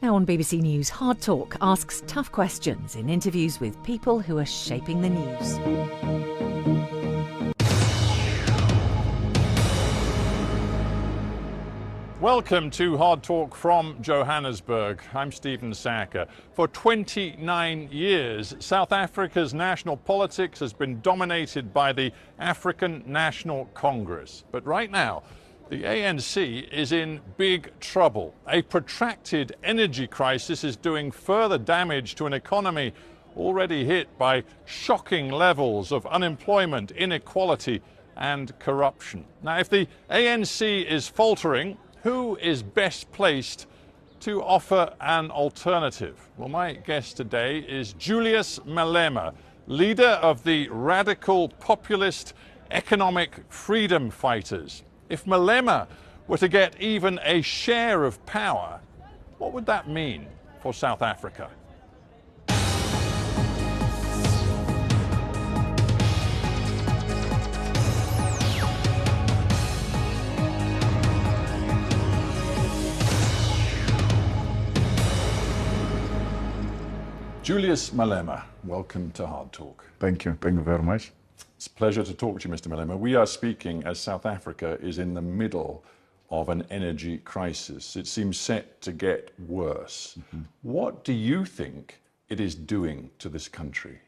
Now on BBC News, Hard Talk asks tough questions in interviews with people who are shaping the news. Welcome to Hard Talk from Johannesburg. I'm Stephen Sacker. For 29 years, South Africa's national politics has been dominated by the African National Congress. But right now, the ANC is in big trouble. A protracted energy crisis is doing further damage to an economy already hit by shocking levels of unemployment, inequality and corruption. Now, if the ANC is faltering, who is best placed to offer an alternative? Well, my guest today is Julius Malema, leader of the radical populist economic freedom fighters. If Malema were to get even a share of power, what would that mean for South Africa? Julius Malema, welcome to Hard Talk. Thank you very much. It's a pleasure to talk to you, Mr. Malema. We are speaking as South Africa is in the middle of an energy crisis. It seems set to get worse. What do you think it is doing to this country?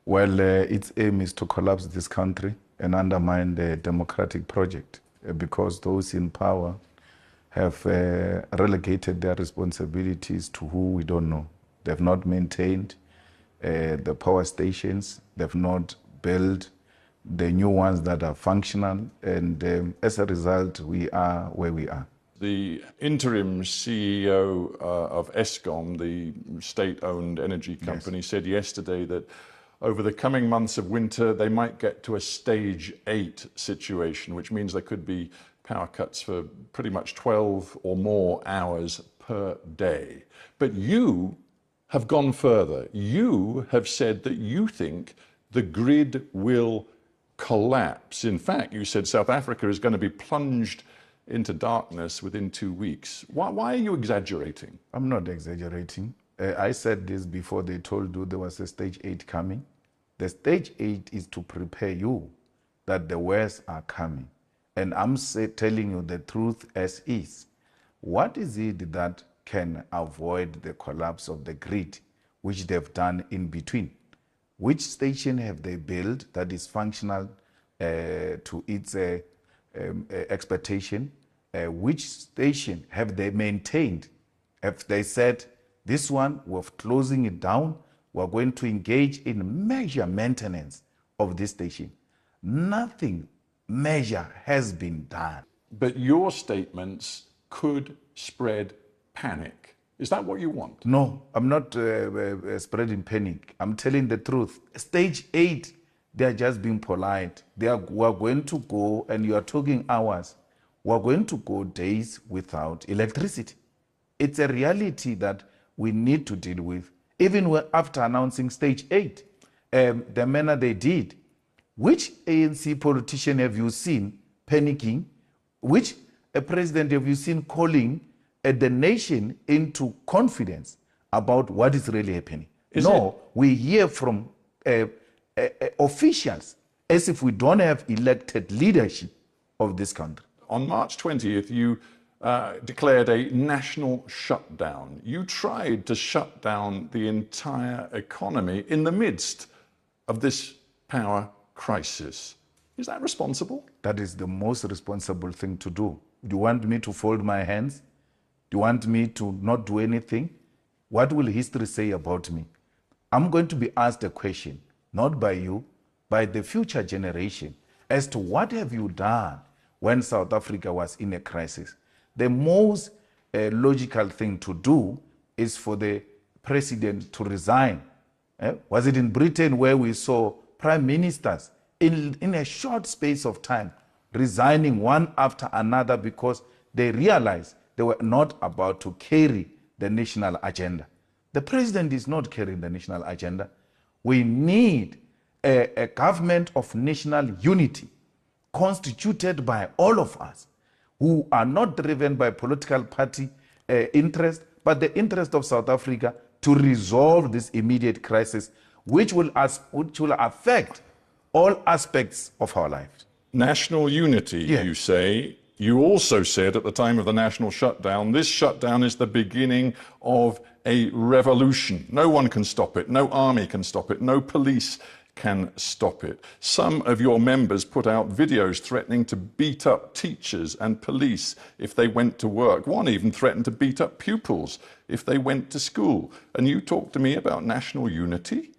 Well, its aim is to collapse this country and undermine the democratic project because those in power have relegated their responsibilities to who we don't know. They've not maintained the power stations. They've not built the new ones that are functional. And as a result, we are where we are. The interim CEO of Eskom, the state-owned energy company, said yesterday that over the coming months of winter, they might get to a stage 8 situation, which means there could be power cuts for pretty much 12 or more hours per day. But you have gone further. You have said that you think the grid will collapse. In fact, you said South Africa is going to be plunged into darkness within 2 weeks. Why are you exaggerating? I'm not exaggerating. I said this before they told you there was a stage 8 coming. The stage 8 is to prepare you that the worst are coming. And I'm telling you the truth as is. What is it that can avoid the collapse of the grid, which they've done in between? Which station have they built that is functional to its expectation? Which station have they maintained? Have they said, this one, we're closing it down, we're going to engage in major maintenance of this station? Nothing major has been done. But your statements could spread panic. Is that what you want? No, I'm not spreading panic. I'm telling the truth. Stage 8, they're just being polite. We're going to go, and you are talking hours, we're going to go days without electricity. It's a reality that we need to deal with. Even after announcing stage 8, the manner they did, which ANC politician have you seen panicking? Which president have you seen calling the nation into confidence about what is really happening? We hear from officials as if we don't have elected leadership of this country. On March 20th, you declared a national shutdown. You tried to shut down the entire economy in the midst of this power crisis. Is that responsible? That is the most responsible thing to do. Do you want me to fold my hands? Do you want me to not do anything? What will history say about me? I'm going to be asked a question, not by you, by the future generation, as to what have you done when South Africa was in a crisis. The most logical thing to do is for the president to resign. Was it in Britain where we saw prime ministers in a short space of time resigning one after another because they realized they were not about to carry the national agenda? The president is not carrying the national agenda. We need a government of national unity constituted by all of us who are not driven by political party interest, but the interest of South Africa to resolve this immediate crisis, which will affect all aspects of our lives. National unity, Yeah. you say. You also said at the time of the national shutdown, this shutdown is the beginning of a revolution. No one can stop it. No army can stop it. No police can stop it. Some of your members put out videos threatening to beat up teachers and police if they went to work. One even threatened to beat up pupils if they went to school. And you talk to me about national unity?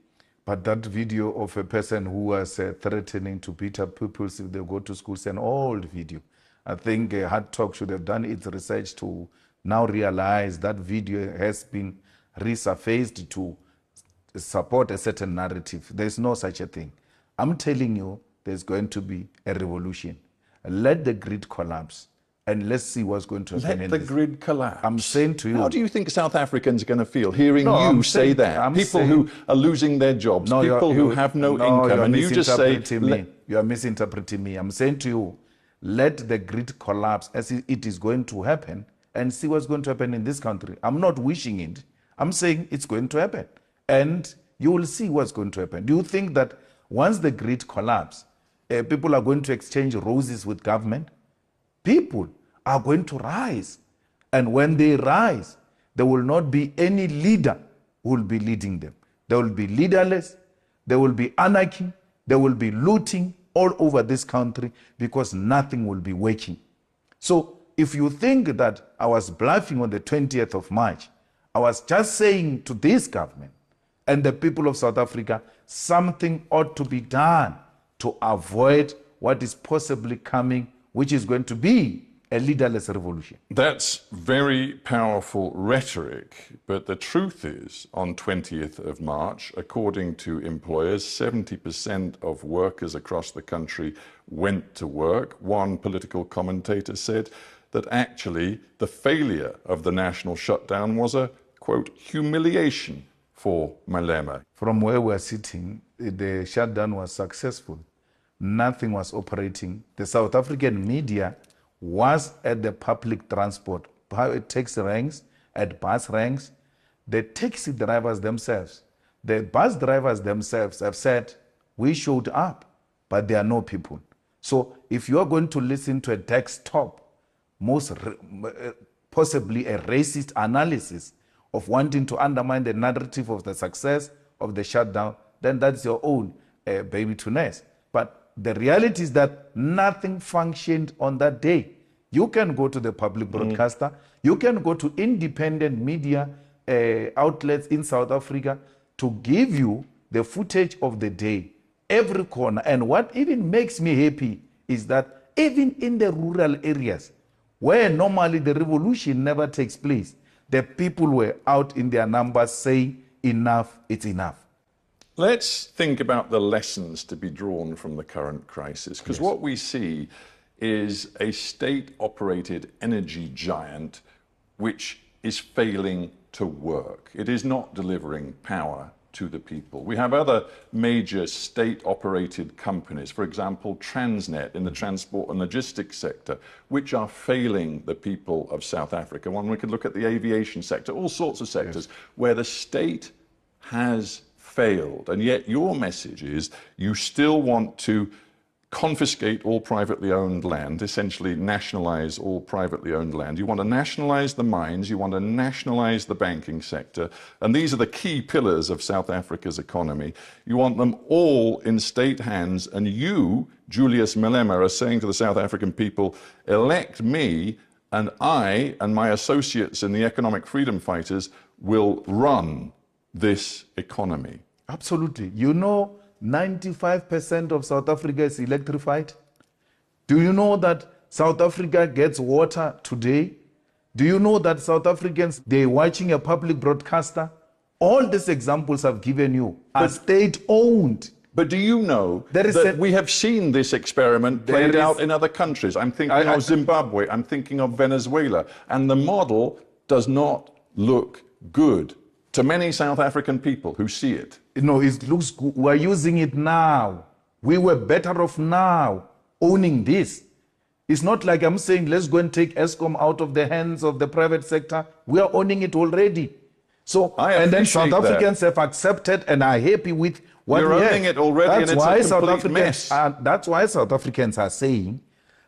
But that video of a person who was threatening to beat up pupils if they go to school is an old video. I think Hard Talk should have done its research to now realize that video has been resurfaced to support a certain narrative. There's no such a thing. I'm telling you, there's going to be a revolution. Let the grid collapse and let's see what's going to happen. Let the grid collapse. I'm saying to you. How do you think South Africans are going to feel hearing you I'm say saying- that? I'm People saying- who are losing their jobs, people who have no income, you're and you just say, misinterpreting me. You are misinterpreting me. I'm saying to you, let the grid collapse as it is going to happen and see what's going to happen in this country. I'm not wishing it. I'm saying it's going to happen. And you will see what's going to happen. Do you think that once the grid collapses, people are going to exchange roses with government? People are going to rise. And when they rise, there will not be any leader who will be leading them. There will be leaderless, there will be anarchy, there will be looting all over this country because nothing will be working. So if you think that I was bluffing on the 20th of March, I was just saying to this government and the people of South Africa, something ought to be done to avoid what is possibly coming, which is going to be a leaderless revolution. That's very powerful rhetoric, but the truth is, on 20th of March, according to employers, 70% of workers across the country went to work. One political commentator said that actually the failure of the national shutdown was a, quote, humiliation for Malema. From where we're sitting, the shutdown was successful. Nothing was operating. The South African media was at the public transport, taxi ranks, at bus ranks. The taxi drivers themselves, the bus drivers themselves have said, we showed up, but there are no people. So if you're going to listen to a desktop, possibly a racist analysis of wanting to undermine the narrative of the success of the shutdown, then that's your own baby to nurse. But the reality is that nothing functioned on that day. You can go to the public broadcaster, you can go to independent media outlets in South Africa to give you the footage of the day, every corner. And what even makes me happy is that even in the rural areas, where normally the revolution never takes place, the people were out in their numbers saying, enough, it's enough. Let's think about the lessons to be drawn from the current crisis, because what we see is a state-operated energy giant which is failing to work. It is not delivering power to the people. We have other major state-operated companies, for example, Transnet in the transport and logistics sector, which are failing the people of South Africa. One, we could look at the aviation sector, all sorts of sectors where the state has failed. And yet your message is you still want to confiscate all privately owned land, essentially nationalize all privately owned land. You want to nationalize the mines, you want to nationalize the banking sector, and these are the key pillars of South Africa's economy. You want them all in state hands, and you, Julius Malema, are saying to the South African people, elect me, and I and my associates in the economic freedom fighters will run this economy. Absolutely. You know, 95% of South Africa is electrified. Do you know that South Africa gets water today? Do you know that South Africans, they're watching a public broadcaster? All these examples I've given you are state-owned. But do you know that we have seen this experiment played out in other countries? I'm thinking of Zimbabwe, I'm thinking of Venezuela, and the model does not look good to many South African people who see it. No, it looks good. We're using it now. We were better off now owning this. It's not like I'm saying, let's go and take ESCOM out of the hands of the private sector. We are owning it already. So, and then South Africans have accepted and are happy with what You're we have. owning it already, that's and why it's a complete South mess. That's why South Africans are saying,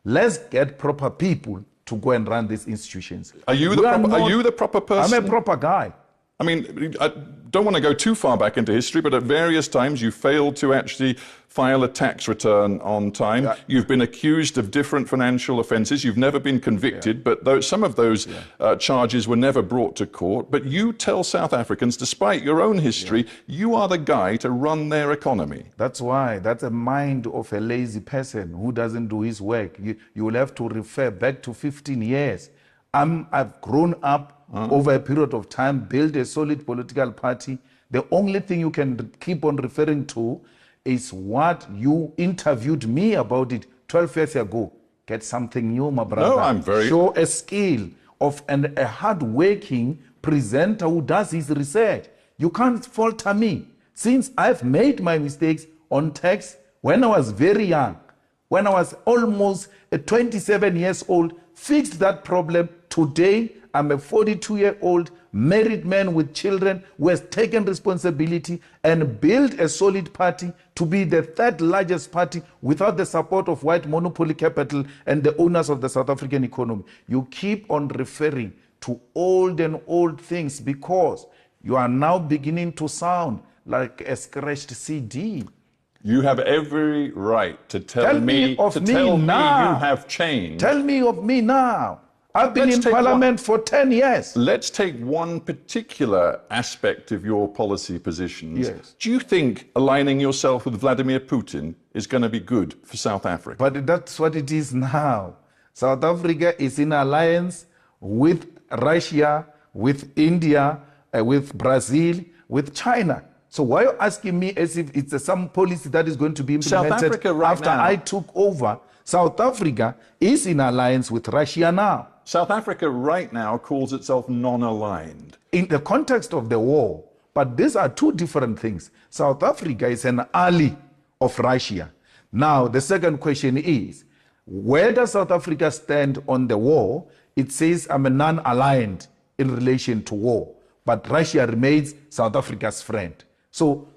let's get proper people to go and run these institutions. Are you the proper person? I'm a proper guy. I mean, I don't want to go too far back into history, but at various times you failed to actually file a tax return on time. Yeah. You've been accused of different financial offences. You've never been convicted, but some of those charges were never brought to court. But you tell South Africans, despite your own history, you are the guy to run their economy. That's why. That's a mind of a lazy person who doesn't do his work. You will have to refer back to 15 years. I've grown up over a period of time, built a solid political party. The only thing you can keep on referring to is what you interviewed me about it 12 years ago. Get something new, my brother. No, I'm very... Show a skill of a hard-working presenter who does his research. You can't falter me. Since I've made my mistakes on tax when I was very young, when I was almost 27 years old, fixed that problem. Today, I'm a 42-year-old married man with children who has taken responsibility and built a solid party to be the third largest party without the support of white monopoly capital and the owners of the South African economy. You keep on referring to old and old things because you are now beginning to sound like a scratched CD. You have every right to tell me you have changed. Tell me of me now. I've been in Parliament for 10 years. Let's take one particular aspect of your policy positions. Yes. Do you think aligning yourself with Vladimir Putin is going to be good for South Africa? But that's what it is now. South Africa is in alliance with Russia, with India, with Brazil, with China. So why are you asking me as if it's some policy that is going to be implemented after I took over? South Africa is in alliance with Russia now. South Africa right now calls itself non-aligned. In the context of the war, but these are two different things. South Africa is an ally of Russia. Now, the second question is, where does South Africa stand on the war? It says I'm a non-aligned in relation to war, but Russia remains South Africa's friend. So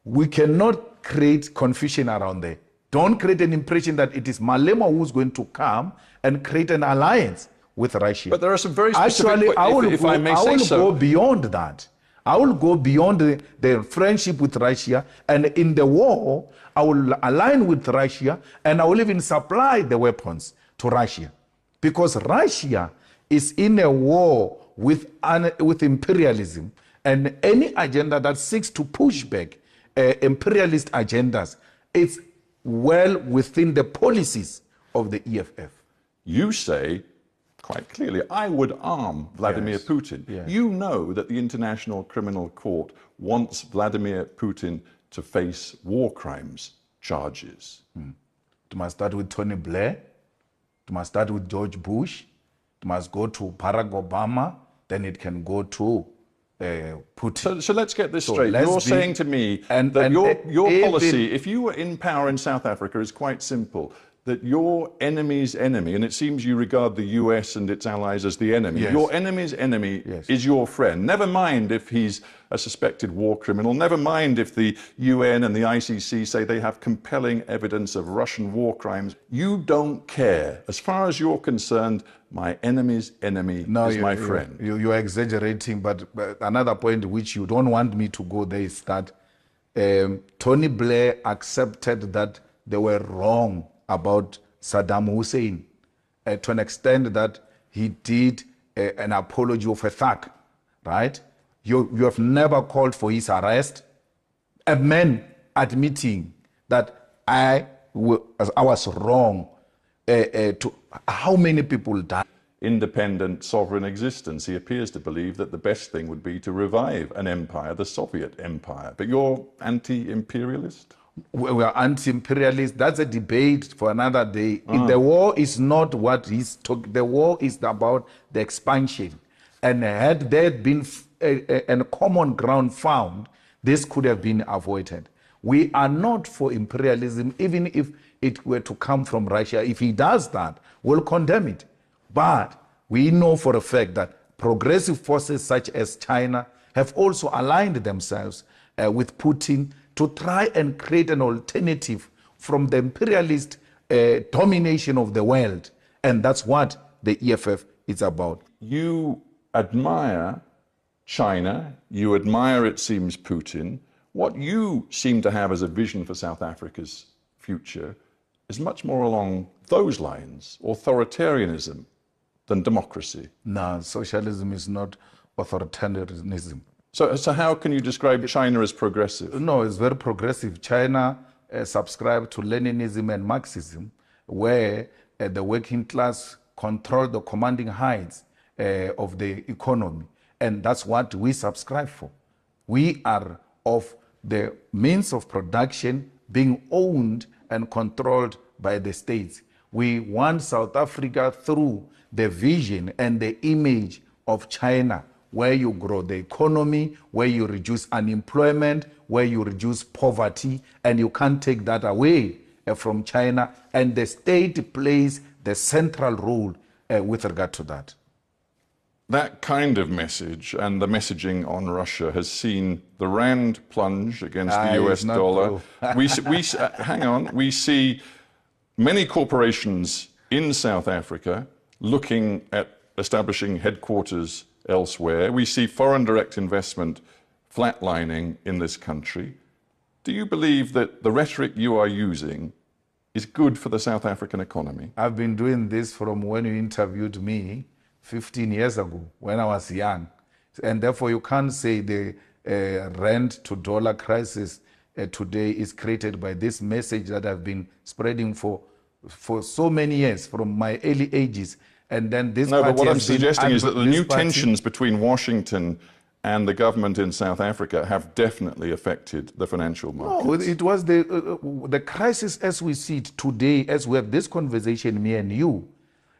we cannot create confusion around there. Don't create an impression that it is Malema who's going to come and create an alliance with Russia. But there are some very specific... Actually, I will go beyond that. I will go beyond the friendship with Russia, and in the war, I will align with Russia, and I will even supply the weapons to Russia. Because Russia is in a war with imperialism, and any agenda that seeks to push back imperialist agendas, it's well within the policies of the EFF. You say, quite clearly, I would arm Vladimir Putin. Yes. You know that the International Criminal Court wants Vladimir Putin to face war crimes charges. It must start with Tony Blair. It must start with George Bush. It must go to Barack Obama. Then it can go to Putin. So let's get this straight. You're saying to me that your policy, if you were in power in South Africa, is quite simple. That your enemy's enemy, and it seems you regard the US and its allies as the enemy, your enemy's enemy is your friend. Never mind if he's a suspected war criminal, never mind if the UN and the ICC say they have compelling evidence of Russian war crimes. You don't care. As far as you're concerned, my enemy's enemy is my friend. You're exaggerating, but another point which you don't want me to go there is that Tony Blair accepted that they were wrong about Saddam Hussein to an extent that he did an apology of a thug, right? You have never called for his arrest. A man admitting that I was wrong. To how many people died? Independent sovereign existence. He appears to believe that the best thing would be to revive an empire, the Soviet empire. But you're anti-imperialist? We are anti-imperialist. That's a debate for another day. The war is not what he's talking. The war is about the expansion. And had there been a common ground found, this could have been avoided. We are not for imperialism, even if it were to come from Russia. If he does that, we'll condemn it. But we know for a fact that progressive forces such as China have also aligned themselves with Putin to try and create an alternative from the imperialist domination of the world. And that's what the EFF is about. You admire China, you admire, it seems, Putin. What you seem to have as a vision for South Africa's future is much more along those lines, authoritarianism than democracy. No, socialism is not authoritarianism. So how can you describe China as progressive? No, it's very progressive. China subscribed to Leninism and Marxism, where the working class controlled the commanding heights of the economy. And that's what we subscribe for. We are of the means of production being owned and controlled by the states. We want South Africa through the vision and the image of China, where you grow the economy, where you reduce unemployment, where you reduce poverty, and you can't take that away from China. And the state plays the central role with regard to that. That kind of message and the messaging on Russia has seen the rand plunge against the US dollar. Hang on, we see many corporations in South Africa looking at establishing headquarters elsewhere. We see foreign direct investment flatlining in this country. Do you believe that the rhetoric you are using is good for the South African economy? I've been doing this from when you interviewed me 15 years ago, when I was young. And therefore you can't say the rand to dollar crisis today is created by this message that I've been spreading for so many years, from my early ages. And then this No, party but what I'm has been suggesting is that the new party- tensions between Washington and the government in South Africa have definitely affected the financial markets. No, it was the crisis as we see it today, as we have this conversation, me and you.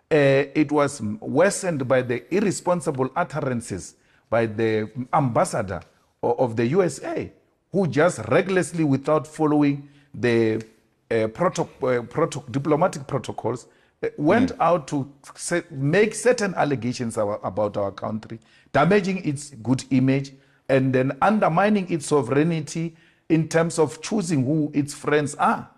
It was worsened by the irresponsible utterances by the ambassador of the USA, who just recklessly, without following the diplomatic protocols, went out to make certain allegations about our country, damaging its good image, and then undermining its sovereignty in terms of choosing who its friends are.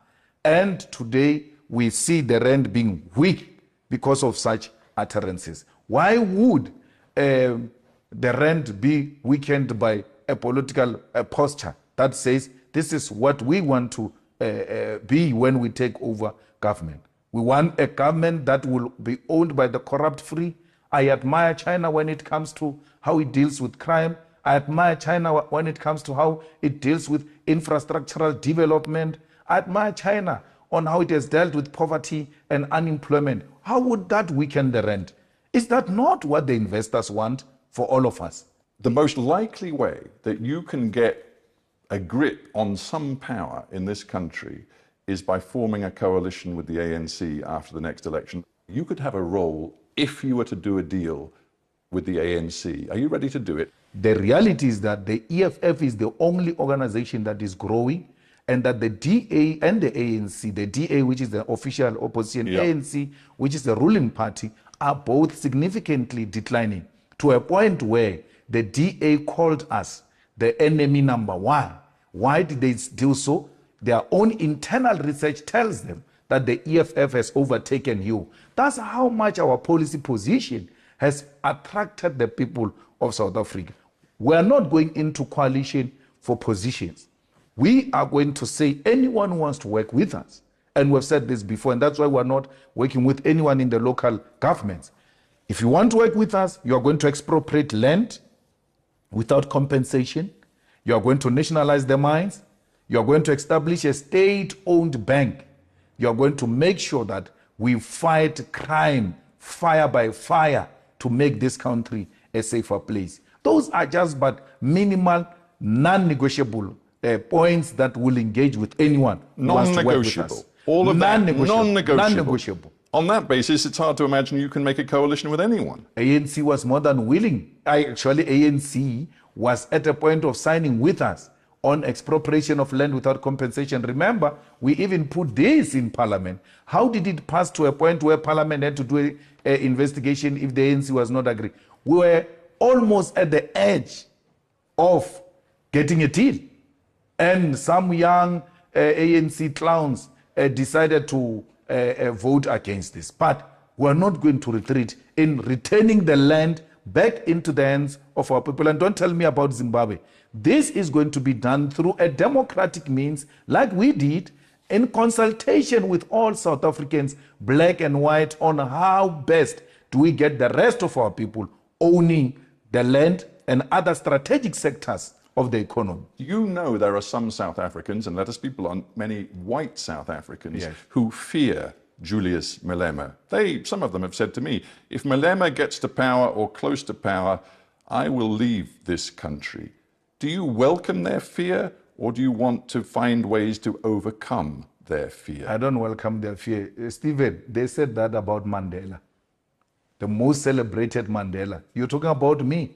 And today we see the rand being weak because of such utterances. Why would the rand be weakened by a political posture that says this is what we want to be when we take over government? We want a government that will be owned by the corrupt free. I admire China when it comes to how it deals with crime. I admire China when it comes to how it deals with infrastructural development. I admire China on how it has dealt with poverty and unemployment. How would that weaken the rand? Is that not what the investors want for all of us? The most likely way that you can get a grip on some power in this country is by forming a coalition with the ANC after the next election. You could have a role if you were to do a deal with the ANC. Are you ready to do it? The reality is that the EFF is the only organization that is growing, and that the DA and the ANC, the DA, which is the official opposition, ANC, which is the ruling party, are both significantly declining to a point where the DA called us the enemy number one. Why did they do so? Their own internal research tells them that the EFF has overtaken you. That's how much our policy position has attracted the people of South Africa. We are not going into coalition for positions. We are going to say anyone who wants to work with us, and we've said this before, and that's why we're not working with anyone in the local governments. If you want to work with us, you are going to expropriate land without compensation. You are going to nationalize the mines. You are going to establish a state-owned bank. You are going to make sure that we fight crime fire by fire to make this country a safer place. Those are just but minimal, non-negotiable points that will engage with anyone who wants to work with us. All of that, non-negotiable. non-negotiable. On that basis, it's hard to imagine you can make a coalition with anyone. ANC was more than willing. Actually, ANC was at a point of signing with us on expropriation of land without compensation. Remember, we even put this in Parliament. How did it pass to a point where Parliament had to do an investigation if the ANC was not agreeing? We were almost at the edge of getting a deal. And some young ANC clowns decided to vote against this. But we're not going to retreat in returning the land back into the hands of our people. And don't tell me about Zimbabwe. This is going to be done through a democratic means, like we did, in consultation with all South Africans, black and white, on how best do we get the rest of our people owning the land and other strategic sectors of the economy. You know there are some South Africans, and let us be blunt, many white South Africans, who fear Julius Malema. Some of them have said to me, if Malema gets to power or close to power, I will leave this country. Do you welcome their fear, or do you want to find ways to overcome their fear? I don't welcome their fear. Stephen, they said that about Mandela, the most celebrated Mandela. You're talking about me.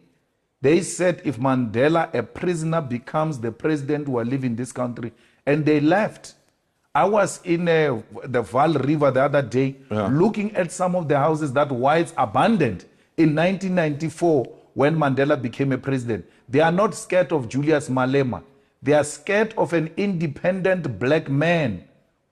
They said if Mandela, a prisoner, becomes the president, who will live in this country, and they left. I was in the Vaal River the other day, looking at some of the houses that whites abandoned in 1994 when Mandela became a president. They are not scared of Julius Malema. They are scared of an independent black man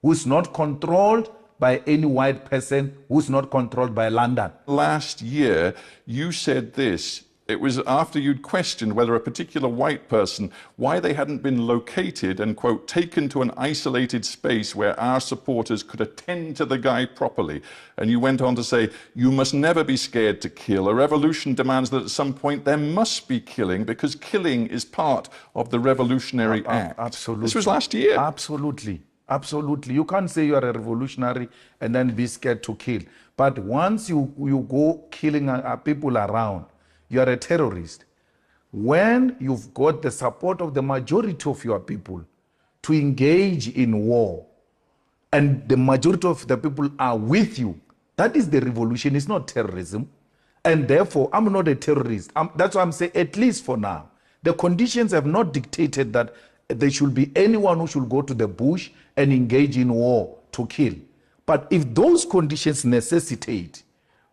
who's not controlled by any white person, who's not controlled by London. Last year, you said this. It was after you'd questioned whether a particular white person, why they hadn't been located and, quote, taken to an isolated space where our supporters could attend to the guy properly. And you went on to say, you must never be scared to kill. A revolution demands that at some point there must be killing, because killing is part of the revolutionary act. Absolutely. This was last year. Absolutely. Absolutely. You can't say you are a revolutionary and then be scared to kill. But once you go killing people around, you are a terrorist. When you've got the support of the majority of your people to engage in war, and the majority of the people are with you, that is the revolution. It's not terrorism. And therefore, I'm not a terrorist. That's why I'm saying, at least for now, the conditions have not dictated that there should be anyone who should go to the bush and engage in war to kill. But if those conditions necessitate,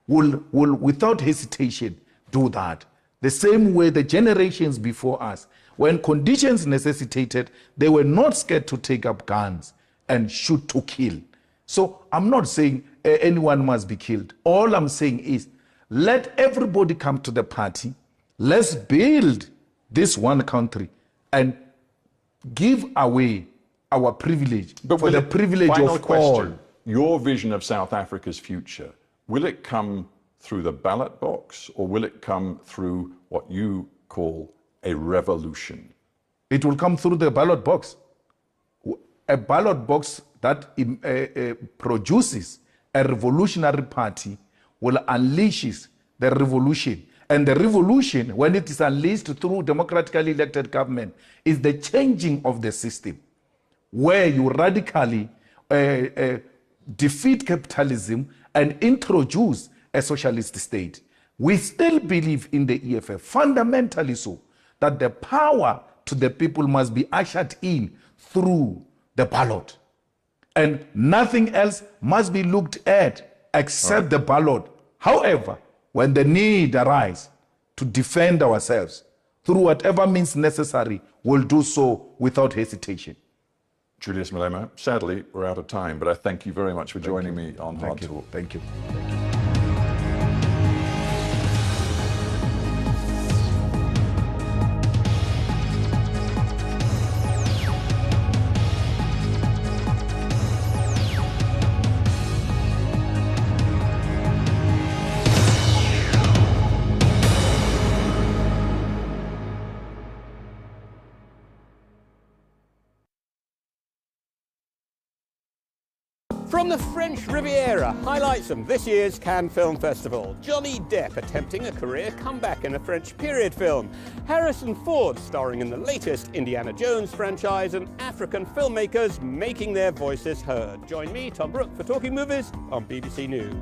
will without hesitation do that. The same way the generations before us, when conditions necessitated, they were not scared to take up guns and shoot to kill. So I'm not saying anyone must be killed. All I'm saying is, let everybody come to the party. Let's build this one country and give away our privilege, but for the privilege of all. Your vision of South Africa's future, will it come through the ballot box, or will it come through what you call a revolution? It will come through the ballot box. A ballot box that produces a revolutionary party will unleash the revolution. And the revolution, when it is unleashed through democratically elected government, is the changing of the system, where you radically defeat capitalism and introduce a socialist state. We still believe in the EFF, fundamentally so, that the power to the people must be ushered in through the ballot. And nothing else must be looked at except the ballot. However, when the need arises to defend ourselves through whatever means necessary, we'll do so without hesitation. Julius Malema, sadly, we're out of time, but I thank you very much for joining me on Hard Talk. Thank you. From the French Riviera, highlights from this year's Cannes Film Festival. Johnny Depp attempting a career comeback in a French period film. Harrison Ford starring in the latest Indiana Jones franchise, and African filmmakers making their voices heard. Join me, Tom Brooke, for Talking Movies on BBC News.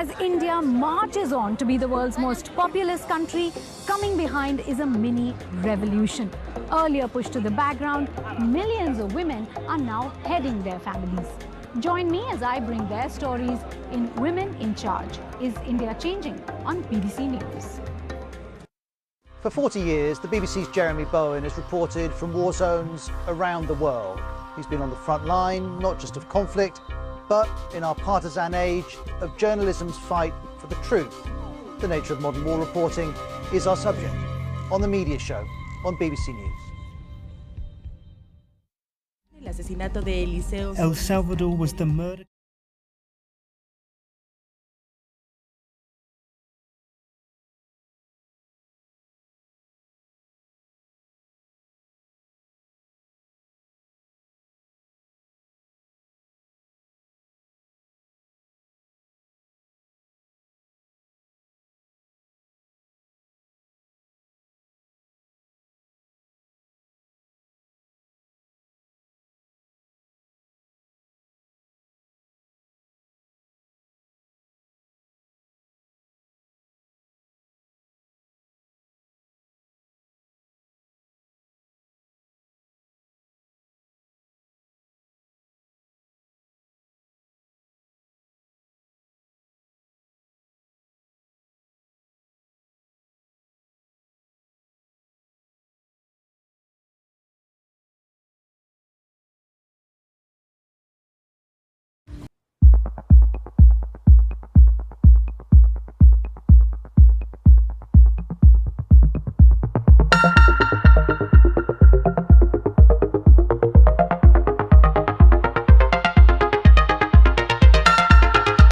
As India marches on to be the world's most populous country, coming behind is a mini revolution. Earlier pushed to the background, millions of women are now heading their families. Join me as I bring their stories in Women in Charge. Is India Changing? On BBC News. For 40 years, the BBC's Jeremy Bowen has reported from war zones around the world. He's been on the front line, not just of conflict, but in our partisan age, of journalism's fight for the truth. The nature of modern war reporting is our subject on The Media Show on BBC News. El Salvador was the murder